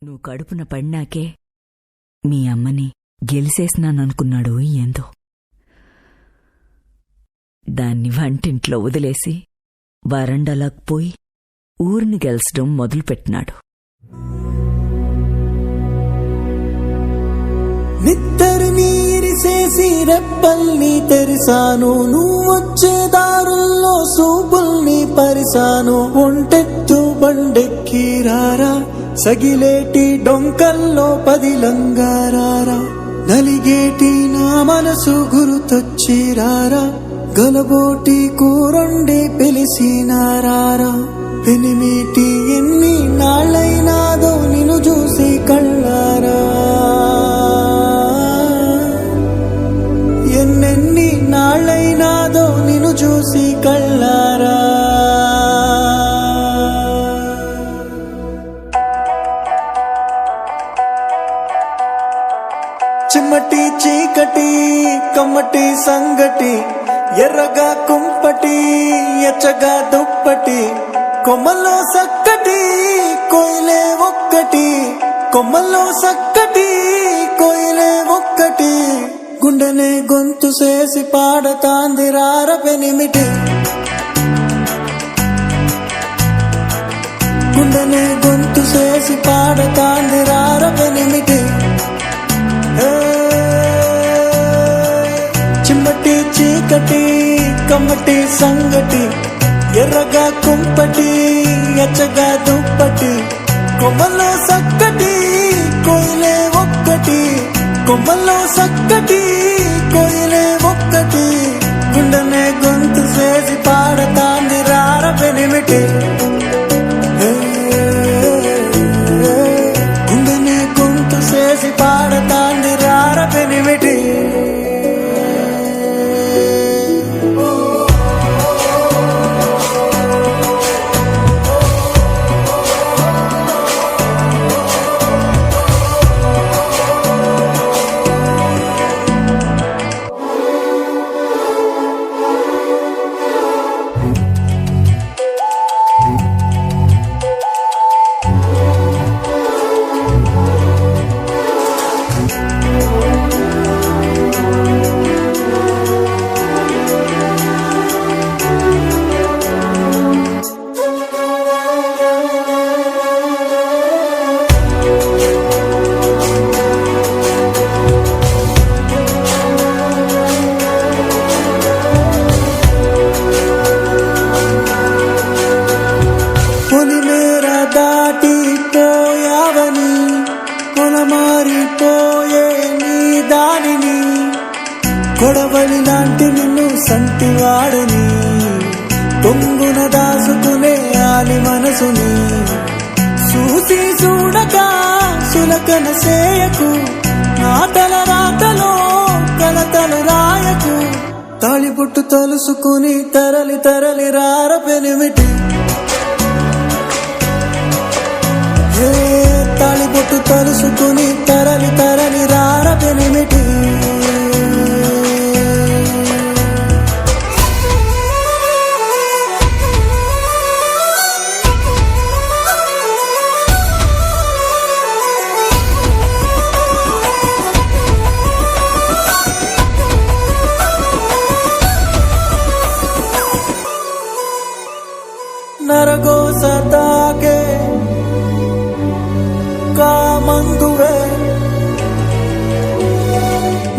నువ్వు కడుపున పడినాకే మీ అమ్మని గెలిసేసినాననుకున్నాడు ఏందో. దాన్ని వంటింట్లో వదిలేసి వరండాలకు పోయి ఊరిని గెలిచడం మొదలుపెట్టినాడు. నిద్దరిని ఇరిసేసి రెప్పల్ని తెరిసాను, నువ్వొచ్చే దారుల్లో సూపుల్ని పరిసాను. ఒంటెత్తు బండెక్కి రారా, సగిలేటి డొంకల్లో పదిలంగారారా. నలిగేటి నా మనసు గురుతొచ్చి రారా, గలబోటి కూరొండి పిలిసినారారా. పెనిమిటి ఎన్ని నాళ్ళైనాదో నిన్ను చూసి కళ్ళారా, ఎన్నెన్ని నాళ్ళైనాదో నిన్ను చూసి కళ్ళారా. చిమ్మటి చీకటి కమ్మటి సంగటి, ఎర్రగా కుంపటి ఎచ్చగా దుప్పటి. కొమ్మల్లో సక్కటి కోయిలే ఒక్కటి, కొమ్మల్లో సక్కటి కోయిలే ఒక్కటి. గుండెనే గొంతు చేసి పాడతాంది రార పెనిమిటి, గుండెనే గొంతు చేసి పాడతాంది రార పెనిమిటి. చిమ్మటి చీకటి కమ్మటి సంగటి, ఎర్రగా కుంపటి ఎచ్చగా దుప్పటి. కొమ్మల్లో సక్కటి కోయిలే ఒక్కటి, కొమ్మల్లో సక్కటి కోయిలే ఒక్కటి. గుండెనే గొంతు చేసి పాడతాంది రార పెనిమిటి, గుండెనే గొంతు చేసి పాడతాంది రార పెనిమిటి. మారిపోయే నీ దానిని, కొడవలి లాంటి నిన్ను సంటివాడని, పొంగున దాసుకునే ఆలి మనసుని. చూసి చూడక సులకన సేయకు, నా తల రాతలో కలతలు రాయకు. తాళిబొట్టు తలుసుకుని తరలి తరలి రార పెనిమిటి, తాళిబొట్టు తలుసుకుని తరలి తరలి రార పెనిమిటి. నరగోస తాకే కామందువే,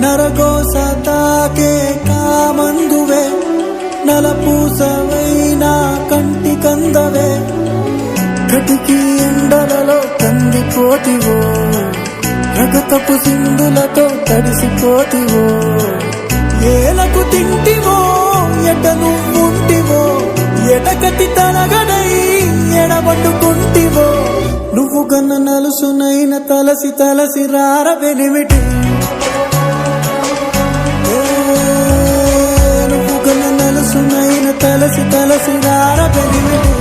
నరగోస తాకే కామందువే. నలపూసవైనా కంటి కందవే, కటికి ఎండలలో కందిపోతివో, రగతపు సింధులతో తడిసిపోతివో. ఏలకు తింటివో ఎట నువ్వుంటివో, ఎటకటి తలగడై ఎడబట్టుకుంటివో. నువ్వు గన్న నలుసునైన తలసి తలసి రార పెనిమిటి, నువ్వు గన్న నలుసునైన తలసి తలసి రార పెనిమిటి.